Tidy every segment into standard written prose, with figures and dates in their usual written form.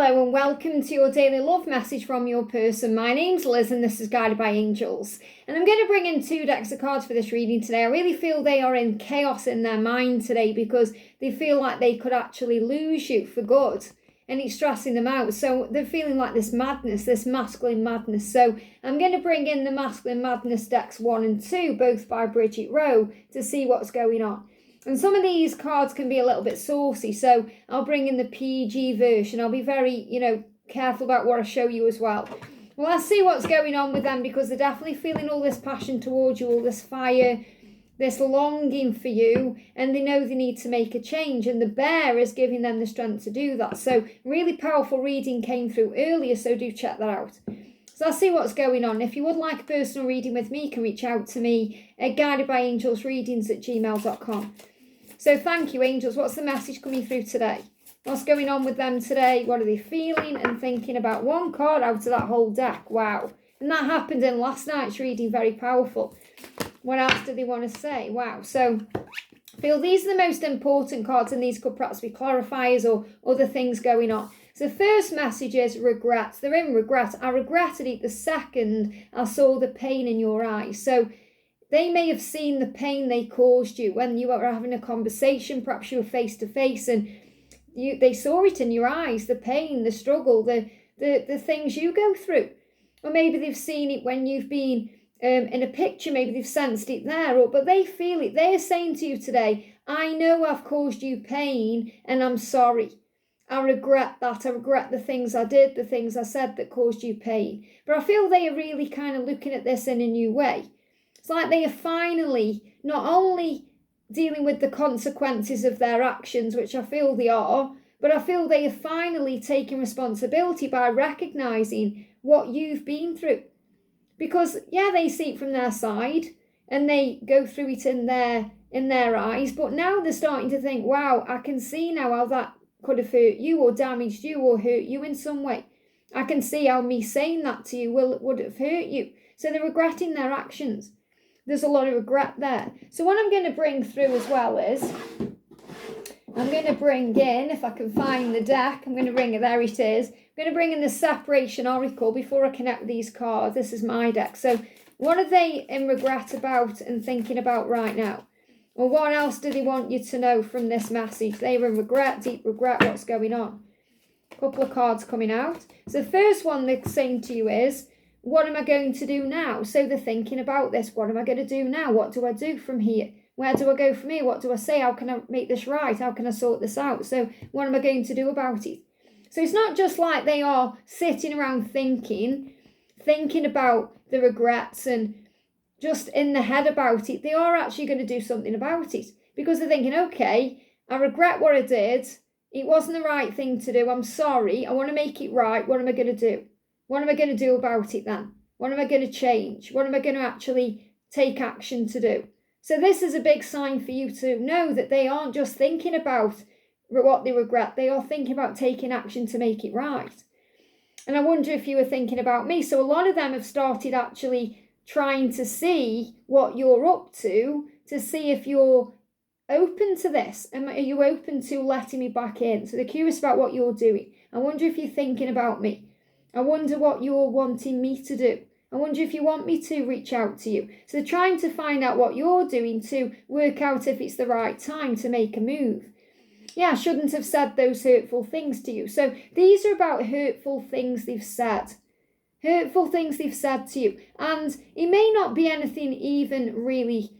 Hello and welcome to your daily love message from your person. My name's Liz and this is Guided by Angels. And I'm going to bring in 2 decks of cards for this reading today. I really feel they are in chaos in their mind today because they feel like they could actually lose you for good. And it's stressing them out. So they're feeling like this madness, this masculine madness. So I'm going to bring in the Masculine Madness decks 1 and 2, both by Bridget to see what's going on. And some of these cards can be a little bit saucy, so I'll bring in the PG version. I'll be very, careful about what I show you as well. Well, let's see what's going on with them because they're definitely feeling all this passion towards you, all this fire, this longing for you, and they know they need to make a change. And the bear is giving them the strength to do that. So really powerful reading came through earlier, so do check that out. So I'll see what's going on. If you would like a personal reading with me, you can reach out to me at guidedbyangelsreadings@gmail.com. So thank you, angels. What's the message coming through today? What's going on with them today? What are they feeling and thinking about? 1 card out of that whole deck. Wow. And that happened in last night's reading. Very powerful. What else do they want to say? Wow. So I feel these are the most important cards, and these could perhaps be clarifiers or other things going on. So the first message is regret. They're in regret. I regretted it the second I saw the pain in your eyes. So they may have seen the pain they caused you when you were having a conversation, perhaps you were face to face, and they saw it in your eyes, the pain, the struggle, the things you go through. Or maybe they've seen it when you've been in a picture, maybe they've sensed it there, but they feel it. They're saying to you today, I know I've caused you pain and I'm sorry. I regret that. I regret the things I did, the things I said that caused you pain. But I feel they are really kind of looking at this in a new way. It's like they are finally not only dealing with the consequences of their actions, which I feel they are, but I feel they are finally taking responsibility by recognising what you've been through. Because, yeah, they see it from their side and they go through it in their eyes, but now they're starting to think, wow, I can see now how that could have hurt you or damaged you or hurt you in some way. I can see how me saying that to you would have hurt you. So they're regretting their actions. There's a lot of regret there. So what I'm going to bring through as well is, I'm going to bring in, if I can find the deck, I'm going to bring it, there it is. I'm going to bring in the Separation Oracle before I connect with these cards. This is my deck. So what are they in regret about and thinking about right now? Or what else do they want you to know from this message? They were in regret, deep regret, what's going on? A couple of cards coming out. So the first one they're saying to you is, what am I going to do now? So they're thinking about this. What am I going to do now? What do I do from here? Where do I go from here? What do I say? How can I make this right? How can I sort this out? So what am I going to do about it? So it's not just like they are sitting around thinking about the regrets and just in the head about it. They are actually going to do something about it because they're thinking, okay, I regret what I did. It wasn't the right thing to do. I'm sorry. I want to make it right. What am I going to do? What am I going to do about it then? What am I going to change? What am I going to actually take action to do? So this is a big sign for you to know that they aren't just thinking about what they regret. They are thinking about taking action to make it right. And I wonder if you were thinking about me. So a lot of them have started actually trying to see what you're up to see if you're open to this. Are you open to letting me back in? So they're curious about what you're doing. I wonder if you're thinking about me. I wonder what you're wanting me to do. I wonder if you want me to reach out to you. So they're trying to find out what you're doing to work out if it's the right time to make a move. Yeah, I shouldn't have said those hurtful things to you. So these are about hurtful things they've said. Hurtful things they've said to you. And it may not be anything even really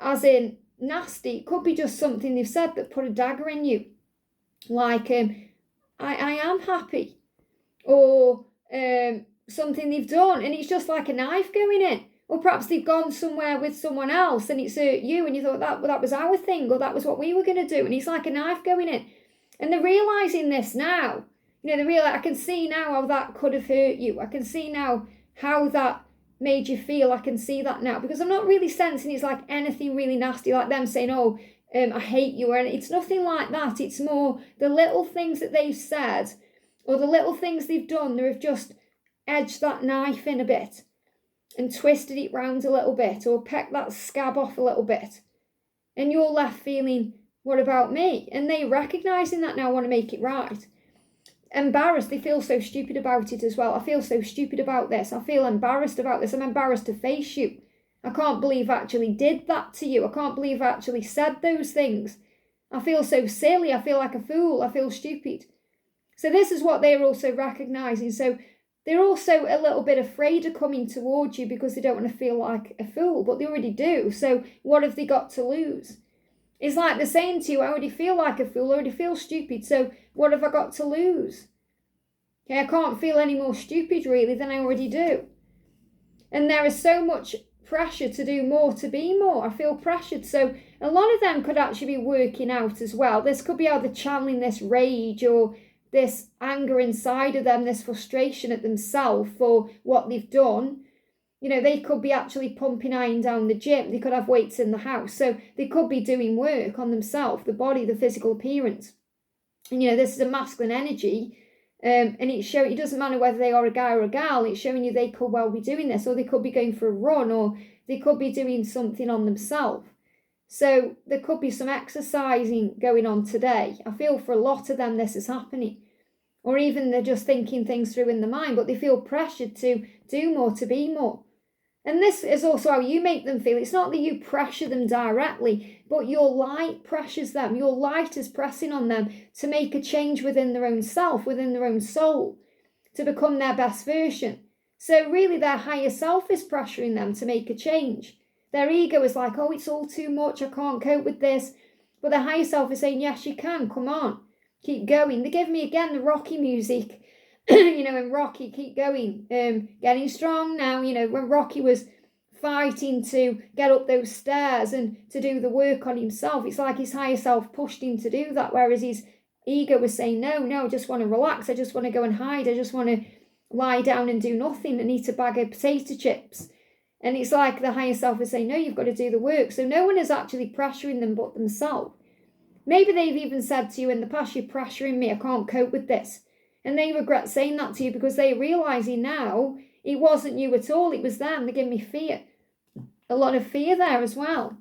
as in nasty. It could be just something they've said that put a dagger in you. Like, I am happy. Or something they've done and it's just like a knife going in, or perhaps they've gone somewhere with someone else and it's hurt you and you thought that was our thing or that was what we were going to do, and it's like a knife going in, and they're realizing this now. They realize, I can see now how that could have hurt you. I can see now how that made you feel. I can see that now because I'm not really sensing it's like anything really nasty like them saying, oh, I hate you, or it's nothing like that. It's more the little things that they've said or the little things they've done. They've just edged that knife in a bit and twisted it round a little bit or pecked that scab off a little bit. And you're left feeling, what about me? And they recognising that now want to make it right. embarrassed. They feel so stupid about it as well. I feel so stupid about this. I feel embarrassed about this. I'm embarrassed to face you. I can't believe I actually did that to you. I can't believe I actually said those things. I feel so silly. I feel like a fool. I feel stupid. So this is what they're also recognizing. So they're also a little bit afraid of coming towards you because they don't want to feel like a fool, but they already do. So what have they got to lose? It's like they're saying to you, I already feel like a fool, I already feel stupid, so what have I got to lose? Okay, I can't feel any more stupid really than I already do. And there is so much pressure to do more, to be more. I feel pressured. So a lot of them could actually be working out as well. This could be how they're channeling this rage or this anger inside of them, this frustration at themselves for what they've done. You know, they could be actually pumping iron down the gym. They could have weights in the house. So they could be doing work on themselves, the body, the physical appearance. And, you know, this is a masculine energy. And it doesn't matter whether they are a guy or a gal. It's showing you they could well be doing this, or they could be going for a run, or they could be doing something on themselves. So there could be some exercising going on today. I feel for a lot of them this is happening. Or even they're just thinking things through in the mind, but they feel pressured to do more, to be more. And this is also how you make them feel. It's not that you pressure them directly, but your light pressures them. Your light is pressing on them to make a change within their own self, within their own soul, to become their best version. So really their higher self is pressuring them to make a change. Their ego is like, oh, it's all too much. I can't cope with this. But their higher self is saying, yes, you can. Come on. Keep going. They give me again the Rocky music. You know, in Rocky, keep going, getting strong now. You know, when Rocky was fighting to get up those stairs and to do the work on himself, it's like his higher self pushed him to do that, whereas his ego was saying, no, I just want to relax, I just want to go and hide, I just want to lie down and do nothing and eat a bag of potato chips. And it's like the higher self is saying, no, you've got to do the work. So no one is actually pressuring them but themselves. Maybe they've even said to you in the past, you're pressuring me, I can't cope with this. And they regret saying that to you because they're realising now it wasn't you at all, it was them. They're giving me fear. A lot of fear there as well.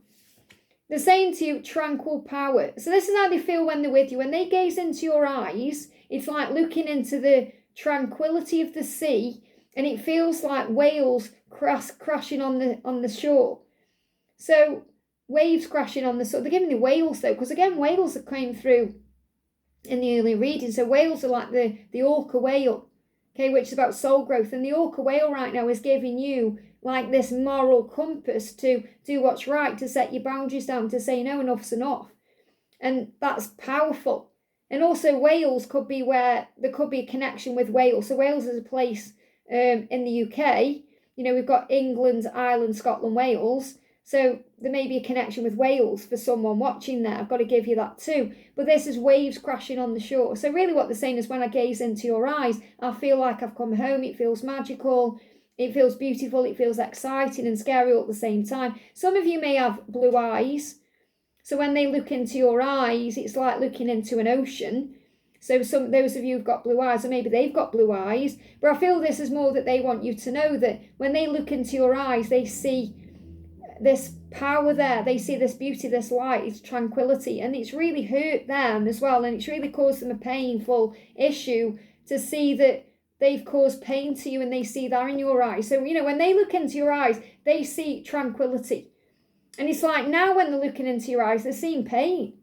They're saying to you, tranquil power. So this is how they feel when they're with you. When they gaze into your eyes, it's like looking into the tranquility of the sea, and it feels like waves crashing on the shore. So waves crashing on the shore. They're giving me whales though, because again, whales that came through in the early reading. So whales are like the orca whale, okay, which is about soul growth. And the orca whale right now is giving you like this moral compass to do what's right, to set your boundaries down, to say no, enough's enough. And that's powerful. And also Wales could be where there could be a connection with Wales. So Wales is a place in the UK. You know, we've got England, Ireland, Scotland, Wales. So there may be a connection with Wales for someone watching there. I've got to give you that too. But this is waves crashing on the shore. So really what they're saying is when I gaze into your eyes, I feel like I've come home. It feels magical. It feels beautiful. It feels exciting and scary all at the same time. Some of you may have blue eyes. So when they look into your eyes, it's like looking into an ocean. So those of you who've got blue eyes, or maybe they've got blue eyes. But I feel this is more that they want you to know that when they look into your eyes, they see this power there, they see this beauty, this light, it's tranquility, and it's really hurt them as well, and it's really caused them a painful issue to see that they've caused pain to you, and they see that in your eyes. So, you know, when they look into your eyes, they see tranquility. And it's like now when they're looking into your eyes, they're seeing pain.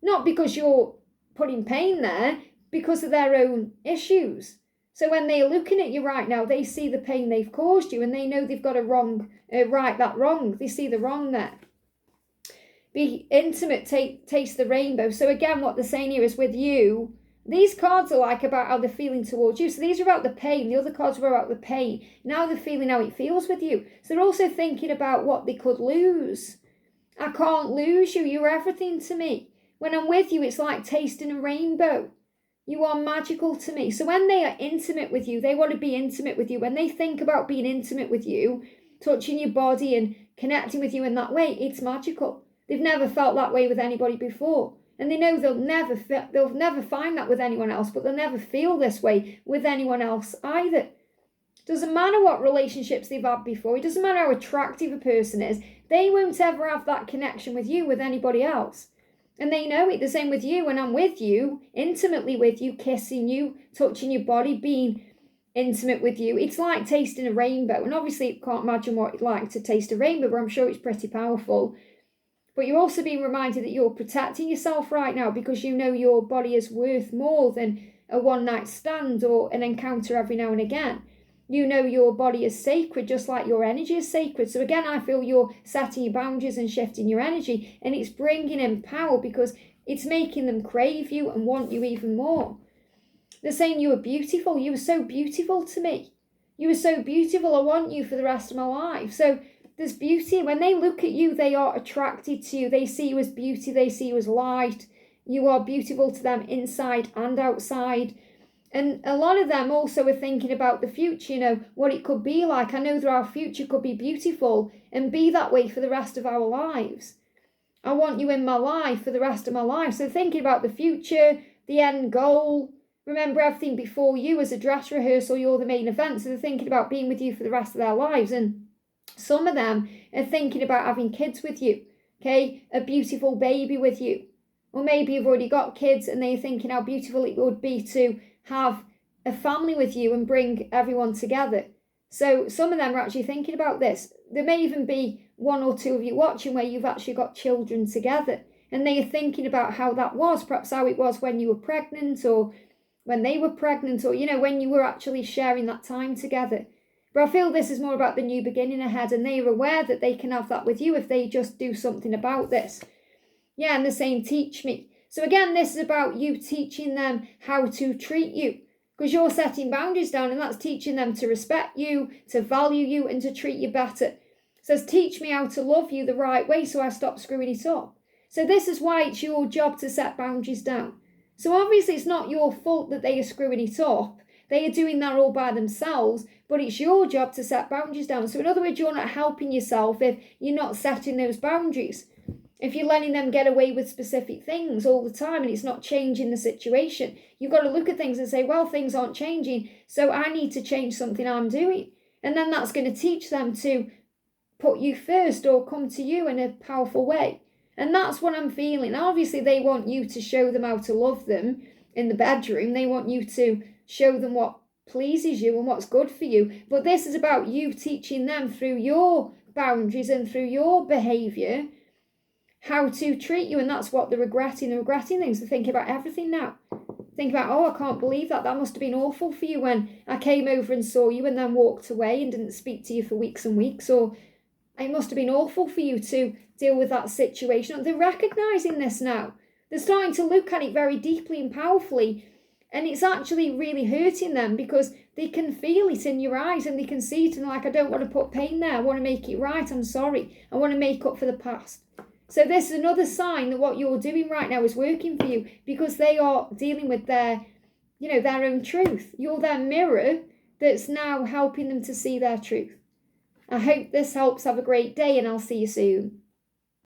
Not because you're putting pain there, because of their own issues. So when they're looking at you right now, they see the pain they've caused you, and they know they've got to right that wrong. They see the wrong there. Be intimate, taste the rainbow. So again, what they're saying here is with you, these cards are like about how they're feeling towards you. So these are about the pain. The other cards were about the pain. Now they're feeling how it feels with you. So they're also thinking about what they could lose. I can't lose you. You're everything to me. When I'm with you, it's like tasting a rainbow. You are magical to me. So when they are intimate with you, they want to be intimate with you. When they think about being intimate with you, touching your body and connecting with you in that way, it's magical. They've never felt that way with anybody before. And they know they'll never find that with anyone else, but they'll never feel this way with anyone else either. Doesn't matter what relationships they've had before. It doesn't matter how attractive a person is. They won't ever have that connection with you with anybody else. And they know it. The same with you. When I'm with you, intimately with you, kissing you, touching your body, being intimate with you, it's like tasting a rainbow. And obviously you can't imagine what it's like to taste a rainbow, but I'm sure it's pretty powerful. But you're also being reminded that you're protecting yourself right now, because you know your body is worth more than a one-night stand or an encounter every now and again. You know your body is sacred, just like your energy is sacred. So again, I feel you're setting your boundaries and shifting your energy, and it's bringing in power because it's making them crave you and want you even more. They're saying you were beautiful. You were so beautiful to me. You were so beautiful. I want you for the rest of my life. So there's beauty. When they look at you, they are attracted to you. They see you as beauty. They see you as light. You are beautiful to them inside and outside. And a lot of them also are thinking about the future, you know, what it could be like. I know that our future could be beautiful and be that way for the rest of our lives. I want you in my life for the rest of my life. So thinking about the future, the end goal. Remember, everything before you as a dress rehearsal, you're the main event. So they're thinking about being with you for the rest of their lives. And some of them are thinking about having kids with you, okay? A beautiful baby with you. Or maybe you've already got kids and they're thinking how beautiful it would be to have a family with you and bring everyone together. So some of them are actually thinking about this. There may even be one or two of you watching where you've actually got children together, and they are thinking about how that was, perhaps how it was when you were pregnant, or when they were pregnant, or, you know, when you were actually sharing that time together. But I feel this is more about the new beginning ahead, and they are aware that they can have that with you if they just do something about this. Yeah, and they're saying, teach me. So again, this is about you teaching them how to treat you, because you're setting boundaries down, and that's teaching them to respect you, to value you, and to treat you better. It says, teach me how to love you the right way so I stop screwing it up. So this is why it's your job to set boundaries down. So obviously it's not your fault that they are screwing it up. They are doing that all by themselves, but it's your job to set boundaries down. So in other words, you're not helping yourself if you're not setting those boundaries. If you're letting them get away with specific things all the time and it's not changing the situation, you've got to look at things and say, well, things aren't changing, so I need to change something I'm doing. And then that's going to teach them to put you first or come to you in a powerful way. And that's what I'm feeling. Obviously, they want you to show them how to love them in the bedroom. They want you to show them what pleases you and what's good for you. But this is about you teaching them through your boundaries and through your behaviour how to treat you. And that's what they're regretting. They're regretting things. They're thinking about everything now. Think about, oh, I can't believe that. That must have been awful for you when I came over and saw you and then walked away and didn't speak to you for weeks and weeks. Or it must have been awful for you to deal with that situation. They're recognising this now. They're starting to look at it very deeply and powerfully. And it's actually really hurting them because they can feel it in your eyes and they can see it and like, I don't want to put pain there. I want to make it right. I'm sorry. I want to make up for the past. So this is another sign that what you're doing right now is working for you because they are dealing with their, their own truth. You're their mirror that's now helping them to see their truth. I hope this helps. Have a great day and I'll see you soon.